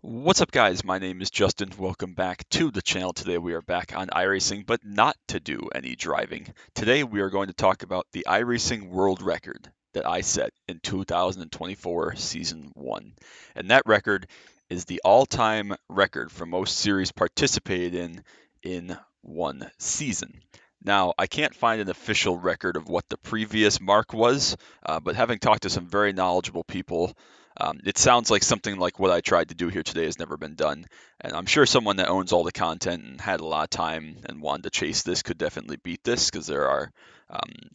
What's up, guys? My name is Justin. Welcome back to the channel. Today we are back on iRacing, but not to do any driving. Today we are going to talk about the iRacing world record that I set in 2024 Season 1. And that record is the all-time record for most series participated in one season. Now, I can't find an official record of what the previous mark was, but having talked to some very knowledgeable people, it sounds like something like what I tried to do here today has never been done, and I'm sure someone that owns all the content and had a lot of time and wanted to chase this could definitely beat this because there are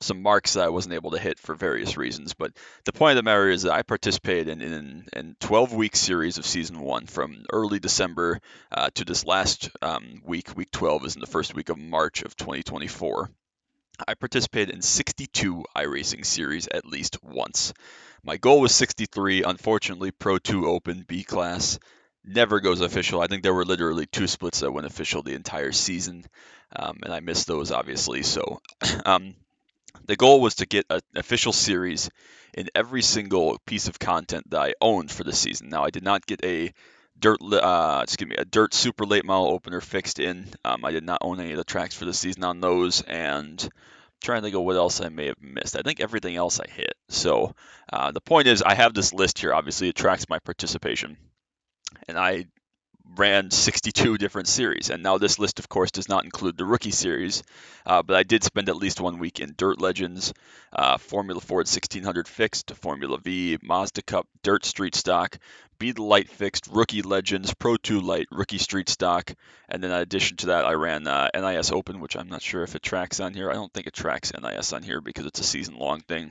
some marks that I wasn't able to hit for various reasons. But the point of the matter is that I participated in 12-week series of season one from early December to this last week 12 is in the first week of March of 2024. I participated in 62 iRacing series at least once. My goal was 63. Unfortunately, Pro 2 Open B class never goes official. I think there were literally two splits that went official the entire season, and I missed those obviously. So um, the goal was to get an official series in every single piece of content that I owned for the season. Now, I did not get a dirt super late model opener fixed in. I did not own any of the tracks for the season on those, and trying to think of what else I may have missed. I think everything else I hit. So the point is, I have this list here. Obviously, it tracks my participation, and I ran 62 different series. And now this list, of course, does not include the rookie series, but I did spend at least 1 week in Dirt Legends, Formula Ford 1600 fixed, Formula V, Mazda Cup, Dirt Street Stock, Be the Light fixed, Rookie Legends, Pro 2 Light, Rookie Street Stock, and then in addition to that, I ran NIS Open, which I'm not sure if it tracks on here. I don't think it tracks NIS on here because it's a season-long thing.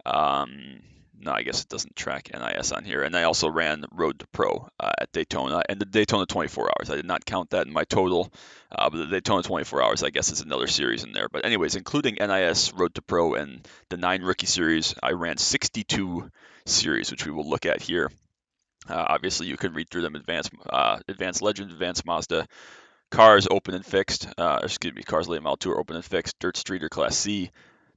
Um, no, I guess it doesn't track NIS on here. And I also ran Road to Pro at Daytona and the Daytona 24 Hours. I did not count that in my total, but the Daytona 24 Hours, I guess, is another series in there. But anyways, including NIS, Road to Pro, and the 9 Rookie Series, I ran 62 series, which we will look at here. Obviously, you can read through them: Advanced Legend, Advanced Mazda, Cars Open and Fixed, Cars Late Model Tour Open and Fixed, Dirt Street or Class C,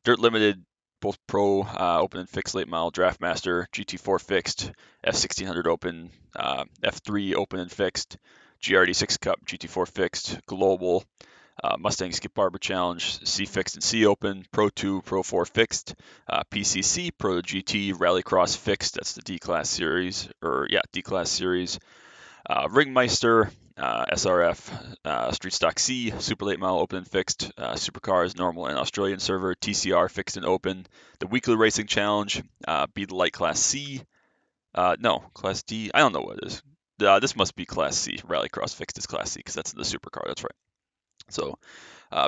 Dirt Limited, both Pro, Open and Fixed Late Model, Draftmaster, GT4 Fixed, F1600 Open, F3 Open and Fixed, GRD6 Cup, GT4 Fixed, Global, Mustang Skip Barber Challenge, C Fixed and C Open, Pro 2, Pro 4 Fixed, PCC, Pro GT, Rallycross Fixed, that's the D Class Series, Ringmeister, SRF, Street Stock C, Super Late Model Open and Fixed, Supercars Normal and Australian Server, TCR Fixed and Open, the Weekly Racing Challenge, Be the Light Class C, no, Class D, I don't know what it is. This must be Class C. Rallycross Fixed is Class C because that's in the Supercar, that's right. So,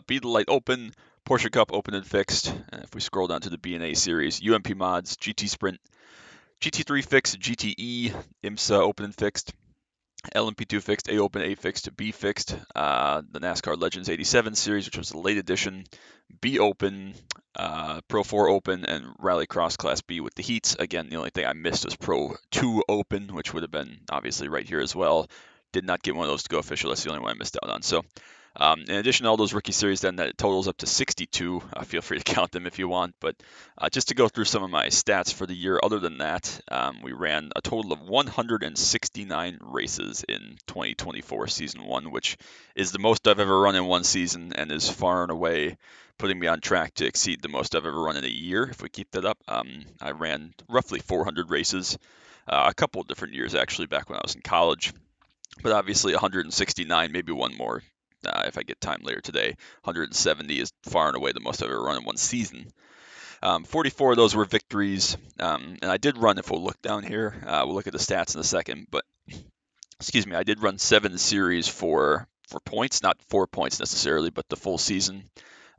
Be the Light Open, Porsche Cup Open and Fixed, and if we scroll down to the B&A series, UMP Mods, GT Sprint, GT3 Fixed, GTE, IMSA Open and Fixed, LMP2 fixed, A open, A fixed, B fixed, the NASCAR Legends 87 series, which was the late edition, B open, Pro 4 open, and Rallycross Class B with the heats. Again, the only thing I missed was Pro 2 open, which would have been obviously right here as well. Did not get one of those to go official. That's the only one I missed out on. So in addition to all those rookie series, then that totals up to 62. Feel free to count them if you want. But just to go through some of my stats for the year, other than that, we ran a total of 169 races in 2024 season one, which is the most I've ever run in one season and is far and away putting me on track to exceed the most I've ever run in a year if we keep that up. I ran roughly 400 races, a couple of different years actually back when I was in college. But obviously 169, maybe one more if I get time later today. 170 is far and away the most I've ever run in one season. 44 of those were victories, and I did run, if we'll look down here, we'll look at the stats in a second, but excuse me, I did run 7 series for points, not 4 points necessarily, but the full season.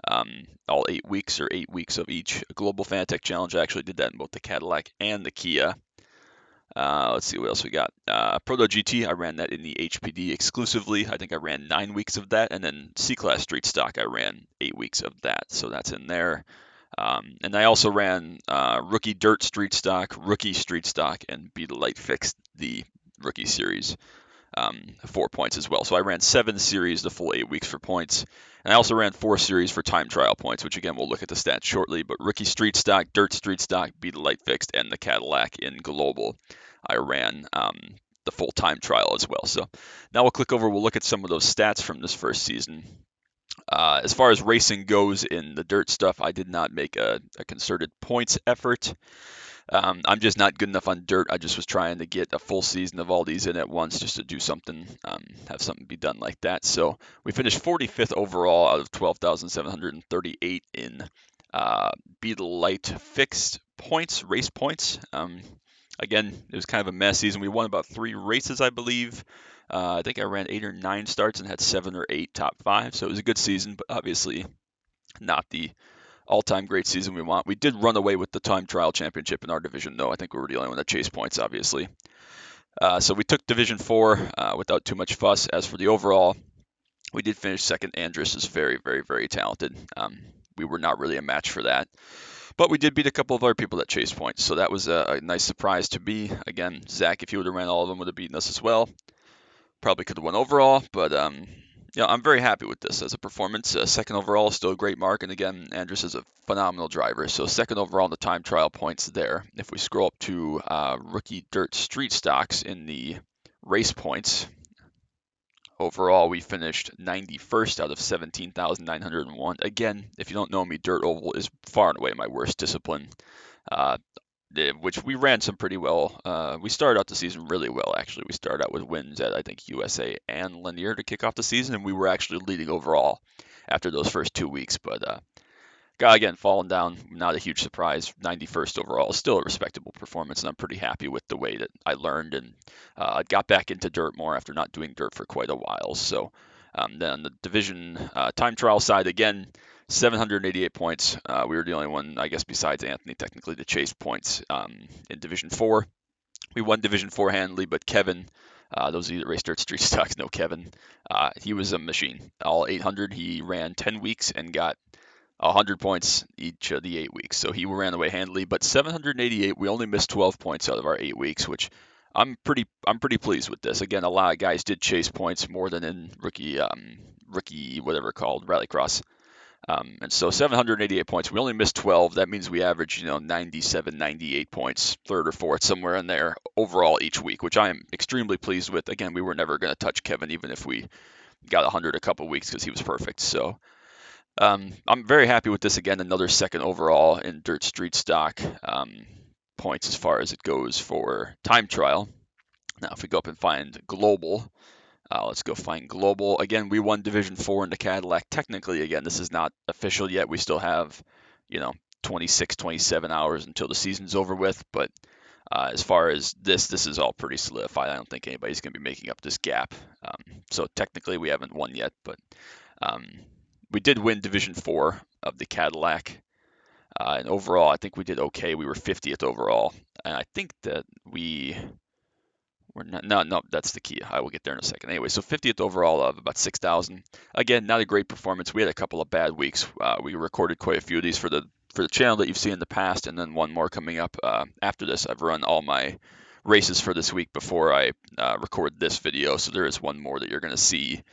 All 8 weeks or 8 weeks of each Global Fanatec Challenge. I actually did that in both the Cadillac and the Kia. Let's see what else we got. Proto GT, I ran that in the HPD exclusively. I think I ran 9 weeks of that, and then C-Class Street Stock, I ran 8 weeks of that, so that's in there. And I also ran Rookie Dirt Street Stock, Rookie Street Stock, and Be the Light Fixed, the Rookie Series, 4 points as well. So I ran 7 series the full 8 weeks for points. And I also ran 4 series for time trial points, which again, we'll look at the stats shortly. But Rookie Street Stock, Dirt Street Stock, Be the Light Fixed, and the Cadillac in Global, I ran the full time trial as well. So now we'll click over. We'll look at some of those stats from this first season. As far as racing goes in the dirt stuff, I did not make a concerted points effort. I'm just not good enough on dirt. I just was trying to get a full season of all these in at once just to do something, have something be done like that. So we finished 45th overall out of 12,738 in Beetle Light fixed points, race points. Again, it was kind of a mess season. We won about 3 races, I believe. I think I ran 8 or 9 starts and had 7 or 8 top 5. So it was a good season, but obviously not the all-time great season we want. We did run away with the time trial championship in our division, though. I think we were the only one that chased points, obviously. So we took Division 4 without too much fuss. As for the overall, we did finish second. Andrus is very, very, very talented. We were not really a match for that. But we did beat a couple of other people that chased points, so that was a nice surprise to me. Again, Zach, if he would have ran all of them, would have beaten us as well. Probably could have won overall, but yeah, I'm very happy with this as a performance. Second overall is still a great mark, and again, Andrus is a phenomenal driver. So second overall in the time trial points there. If we scroll up to rookie dirt street stocks in the race points, overall we finished 91st out of 17,901. Again, if you don't know me, dirt oval is far and away my worst discipline. Uh, which we ran some pretty well. We started out the season really well, actually. We started out with wins at, I think, USA and Linear to kick off the season, and we were actually leading overall after those first 2 weeks. But got, again, falling down, not a huge surprise. 91st overall, still a respectable performance, and I'm pretty happy with the way that I learned and got back into dirt more after not doing dirt for quite a while. So then on the division time trial side, again, 788 points. We were the only one, I guess, besides Anthony, technically, to chase points in Division 4. We won Division 4 handily, but Kevin, those of you that race dirt street stocks know Kevin, he was a machine. All 800, he ran 10 weeks and got 100 points each of the 8 weeks. So he ran away handily, but 788, we only missed 12 points out of our 8 weeks, which I'm pretty pleased with this. Again, a lot of guys did chase points more than in rookie whatever called Rallycross. And so 788 points, we only missed 12. That means we averaged, 97, 98 points, third or fourth, somewhere in there overall each week, which I am extremely pleased with. Again, we were never going to touch Kevin, even if we got 100 a couple weeks because he was perfect. So I'm very happy with this. Again, another second overall in dirt street stock points as far as it goes for time trial. Now, if we go up and find global, let's go find global. Again, we won Division 4 in the Cadillac. Technically, again, this is not official yet. We still have, 26, 27 hours until the season's over with. But as far as this is all pretty solidified. I don't think anybody's going to be making up this gap. So technically, we haven't won yet, but we did win Division 4 of the Cadillac. And overall, I think we did okay. We were 50th overall. And I think that we're not, no, that's the key. I will get there in a second. Anyway, so 50th overall of about 6,000. Again, not a great performance. We had a couple of bad weeks. We recorded quite a few of these for the channel that you've seen in the past, and then one more coming up after this. I've run all my races for this week before I record this video, so there is one more that you're going to see.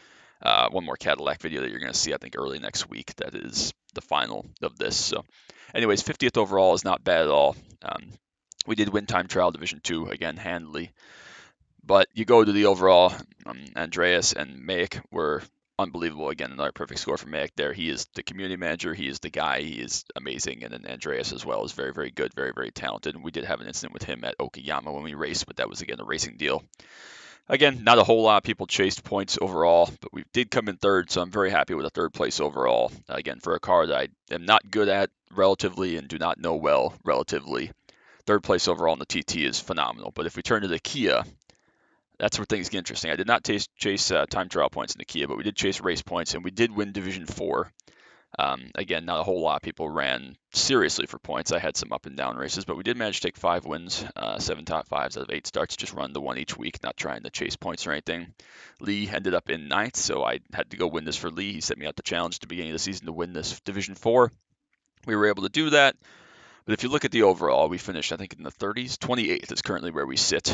One more Cadillac video that you're going to see, I think, early next week. That is the final of this. So, anyways, 50th overall is not bad at all. We did win time trial Division 2 again handily. But you go to the overall, Andreas and Mayak were unbelievable. Again, another perfect score for Mayak there. He is the community manager. He is the guy. He is amazing. And then Andreas as well is very, very good, very, very talented. And we did have an incident with him at Okayama when we raced, but that was, again, a racing deal. Again, not a whole lot of people chased points overall, but we did come in third, so I'm very happy with a third place overall. Again, for a car that I am not good at relatively and do not know well relatively, third place overall in the TT is phenomenal. But if we turn to the Kia, that's where things get interesting. I did not chase time trial points in the Kia, but we did chase race points, and we did win Division 4. Again, not a whole lot of people ran seriously for points. I had some up and down races, but we did manage to take 5 wins, 7 top 5s out of 8 starts, just run the one each week, not trying to chase points or anything. Lee ended up in 9th, so I had to go win this for Lee. He set me out the challenge at the beginning of the season to win this Division 4. We were able to do that. But if you look at the overall, we finished, I think, in the 30s. 28th is currently where we sit,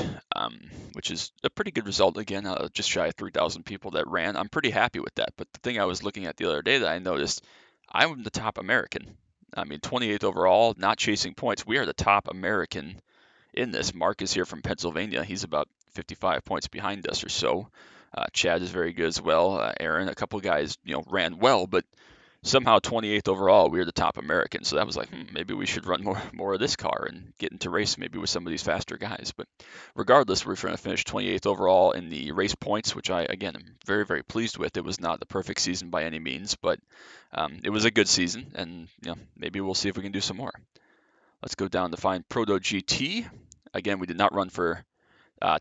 which is a pretty good result. Again, just shy of 3,000 people that ran. I'm pretty happy with that. But the thing I was looking at the other day that I noticed, I'm the top American. I mean, 28th overall, not chasing points. We are the top American in this. Mark is here from Pennsylvania. He's about 55 points behind us or so. Chad is very good as well. Aaron, a couple guys, ran well, but somehow 28th overall, we were the top American. So that was like, maybe we should run more of this car and get into race maybe with some of these faster guys. But regardless, we're trying to finish 28th overall in the race points, which I again am very very pleased with. It was not the perfect season by any means, but it was a good season, and maybe we'll see if we can do some more. Let's go down to find Proto GT. Again, we did not run for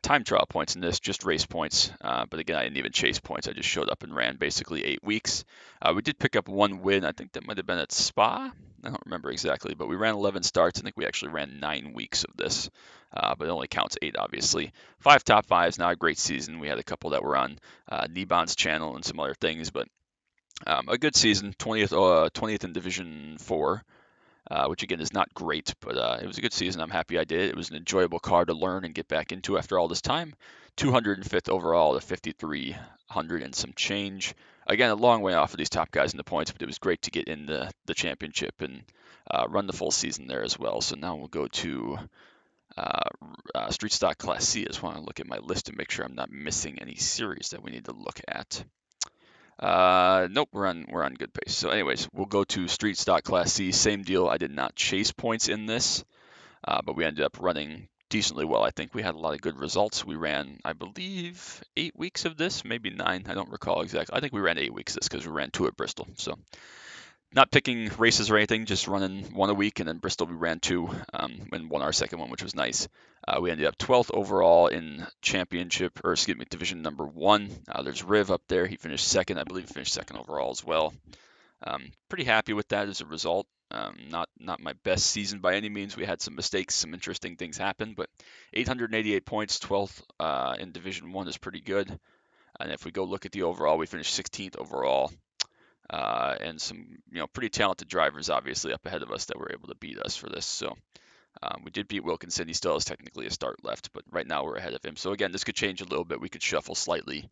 time trial points in this, just race points. But again, I didn't even chase points. I just showed up and ran basically 8 weeks. We did pick up one win. I think that might have been at Spa. I don't remember exactly, but we ran 11 starts. I think we actually ran 9 weeks of this, but it only counts 8, obviously. 5 top fives, not a great season. We had a couple that were on Nibon's channel and some other things, but a good season. 20th in Division 4. Which again is not great, but it was a good season. I'm happy I did. It was an enjoyable car to learn and get back into after all this time. 205th overall to 5,300 and some change. Again, a long way off of these top guys in the points, but it was great to get in the championship and run the full season there as well. So now we'll go to Street Stock Class C. I just want to look at my list to make sure I'm not missing any series that we need to look at. Nope, we're on good pace. So anyways, we'll go to Street Stock Class C. Same deal. I did not chase points in this, but we ended up running decently well. I think we had a lot of good results. We ran, I believe, 8 weeks of this, maybe 9. I don't recall exactly. I think we ran 8 weeks of this because we ran 2 at Bristol. So not picking races or anything, just running 1 a week, and then Bristol we ran 2 and won our second one, which was nice. We ended up 12th overall in championship, or excuse me, division number 1. There's Riv up there. He finished second. I believe he finished second overall as well. Pretty happy with that as a result. Not my best season by any means. We had some mistakes, some interesting things happen, but 888 points, 12th in Division 1 is pretty good. And if we go look at the overall, we finished 16th overall. And some pretty talented drivers obviously up ahead of us that were able to beat us for this. So we did beat Wilkinson. He still has technically a start left, but right now we're ahead of him. So again, this could change a little bit. We could shuffle slightly,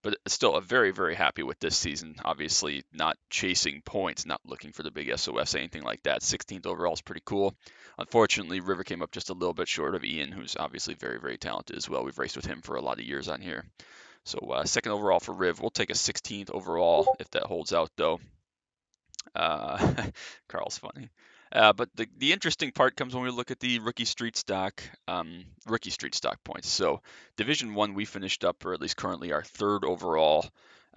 but still very very happy with this season. Obviously not chasing points, not looking for the big SOS, anything like that. 16th overall is pretty cool. Unfortunately, River came up just a little bit short of Ian, who's obviously very very talented as well. We've raced with him for a lot of years on here. So second overall for Riv. We'll take a 16th overall if that holds out, though. Carl's funny. But the interesting part comes when we look at the rookie street stock points. So Division 1, we finished up, or at least currently, our 3rd overall.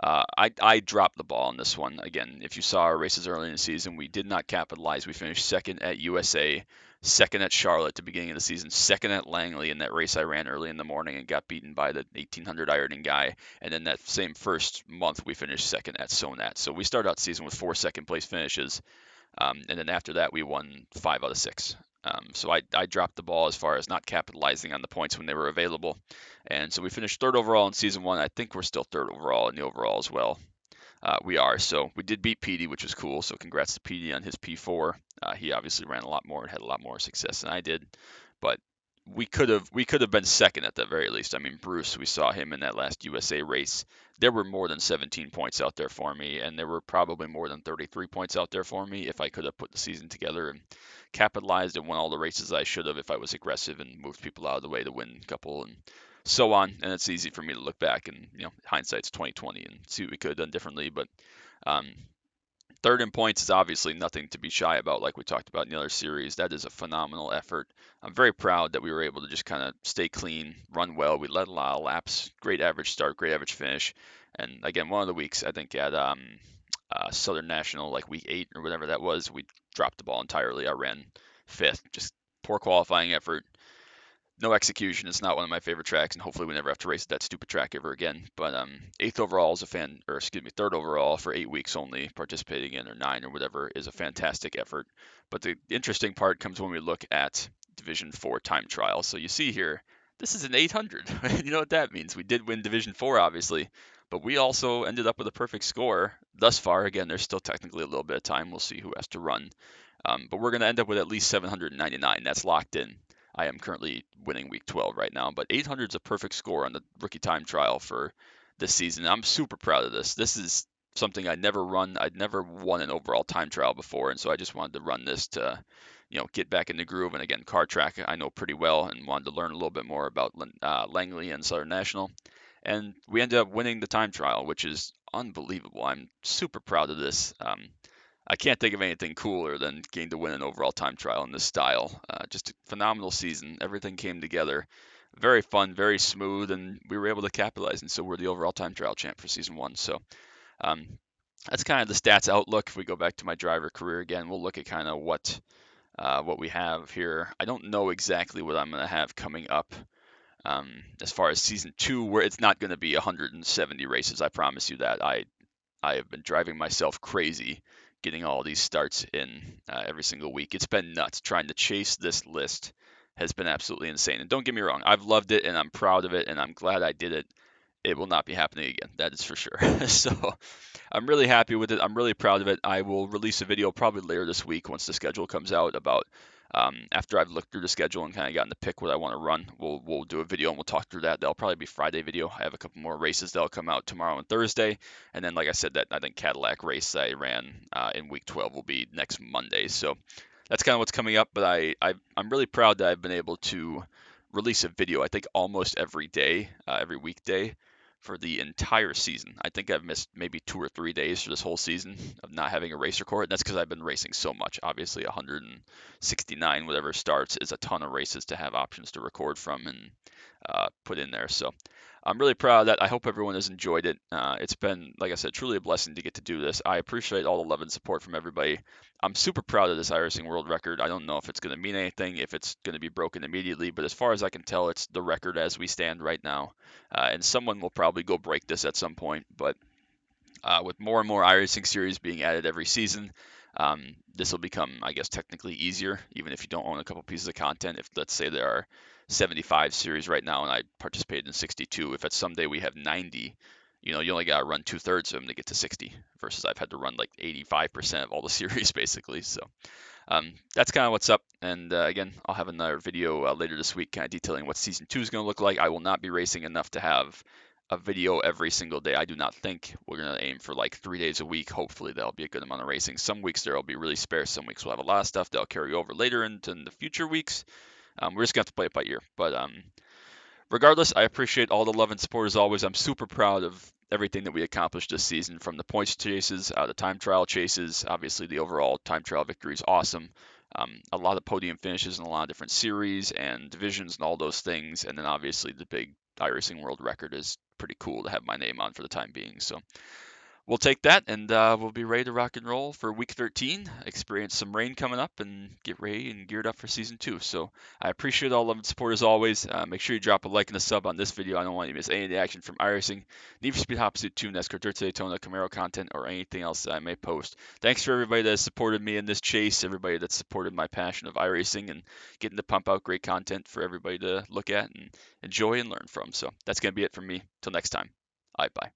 I dropped the ball on this one. Again, if you saw our races early in the season, we did not capitalize. We finished 2nd at USA, 2nd at Charlotte at the beginning of the season, 2nd at Langley in that race I ran early in the morning and got beaten by the 1800 ironing guy. And then that same first month, we finished 2nd at Sonat. So we started out the season with 4 second-place finishes. And then after that, we won 5 out of 6. So I dropped the ball as far as not capitalizing on the points when they were available. And so we finished 3rd overall in season 1. I think we're still 3rd overall in the overall as well. We are. So we did beat Petey, which was cool. So congrats to Petey on his P4. He obviously ran a lot more and had a lot more success than I did. But we could have been 2nd at the very least. I mean, Bruce, we saw him in that last USA race. There were more than 17 points out there for me, and there were probably more than 33 points out there for me if I could have put the season together and capitalized and won all the races I should have if I was aggressive and moved people out of the way to win a couple and so on. And it's easy for me to look back and hindsight's 2020 and see what we could have done differently. But 3rd in points is obviously nothing to be shy about, like we talked about in the other series. That is a phenomenal effort. I'm very proud that we were able to just kind of stay clean, run well. We led a lot of laps, great average start, great average finish. And again, one of the weeks, I think at Southern National, like week 8 or whatever that was, we dropped the ball entirely. I ran 5th, just poor qualifying effort. No execution. It's not one of my favorite tracks, and hopefully we never have to race that stupid track ever again. But 8th overall is 3rd overall for 8 weeks only participating in, or 9 or whatever, is a fantastic effort. But the interesting part comes when we look at Division 4 time trial. So you see here, this is an 800. You know what that means? We did win Division 4, obviously, but we also ended up with a perfect score thus far. Again, there's still technically a little bit of time. We'll see who has to run. But we're going to end up with at least 799. That's locked in. I am currently winning week 12 right now, but 800 is a perfect score on the rookie time trial for this season. I'm super proud of this. This is something I'd never run. I'd never won an overall time trial before, and so I just wanted to run this to get back in the groove. And again, car track I know pretty well and wanted to learn a little bit more about Langley and Southern National. And we ended up winning the time trial, which is unbelievable. I'm super proud of this. I can't think of anything cooler than getting to win an overall time trial in this style. Just a phenomenal season. Everything came together. Very fun, very smooth, and we were able to capitalize. And so we're the overall time trial champ for season one. So um, that's kind of the stats outlook. If we go back to my driver career again, we'll look at kind of what we have here. I don't know exactly what I'm going to have coming up as far as season two, where it's not going to be 170 races. I promise you that. I have been driving myself crazy getting all these starts in every single week. It's been nuts. Trying to chase this list has been absolutely insane. And don't get me wrong, I've loved it and I'm proud of it and I'm glad I did it. It will not be happening again. That is for sure. So I'm really happy with it. I'm really proud of it. I will release a video probably later this week once the schedule comes out about after I've looked through the schedule and kind of gotten to pick what I want to run. We'll do a video and we'll talk through that. That'll probably be Friday video. I have a couple more races that'll come out tomorrow and Thursday, and then like I said, that I think Cadillac race I ran in week 12 will be next Monday. So that's kind of what's coming up. But I'm really proud that I've been able to release a video. I think almost every day, every weekday for the entire season. I think I've missed maybe 2 or 3 days for this whole season of not having a race record. That's because I've been racing so much. Obviously, 169 whatever starts is a ton of races to have options to record from and put in there. So I'm really proud of that. I hope everyone has enjoyed it. It's been, like I said, truly a blessing to get to do this. I appreciate all the love and support from everybody. I'm super proud of this iRacing world record. I don't know if it's going to mean anything, if it's going to be broken immediately, but as far as I can tell, it's the record as we stand right now. And someone will probably go break this at some point, but with more and more iRacing series being added every season, this will become, I guess, technically easier, even if you don't own a couple pieces of content. If, let's say, there are 75 series right now and I participated in 62, if at someday we have 90, you only got to run 2/3 of them to get to 60, versus I've had to run like 85% of all the series basically. So that's kind of what's up. And again, I'll have another video later this week kind of detailing what season two is going to look like. I will not be racing enough to have a video every single day. I do not think. We're going to aim for like 3 days a week. Hopefully that'll be a good amount of racing. Some weeks there will be really sparse. Some weeks we'll have a lot of stuff that'll carry over later into the future weeks. We're just going to have to play it by ear. But regardless, I appreciate all the love and support as always. I'm super proud of everything that we accomplished this season, from the points chases, the time trial chases. Obviously, the overall time trial victory is awesome. A lot of podium finishes in a lot of different series and divisions and all those things. And then obviously the big iRacing world record is pretty cool to have my name on for the time being. So we'll take that, and we'll be ready to rock and roll for week 13. Experience some rain coming up and get ready and geared up for season 2. So I appreciate all love and support as always. Make sure you drop a like and a sub on this video. I don't want you to miss any of the action from iRacing, Need for Speed Hot Pursuit 2, NASCAR Dirt to Daytona, Camaro content, or anything else that I may post. Thanks for everybody that has supported me in this chase, everybody that's supported my passion of iRacing and getting to pump out great content for everybody to look at and enjoy and learn from. So that's going to be it from me. Till next time. Bye bye.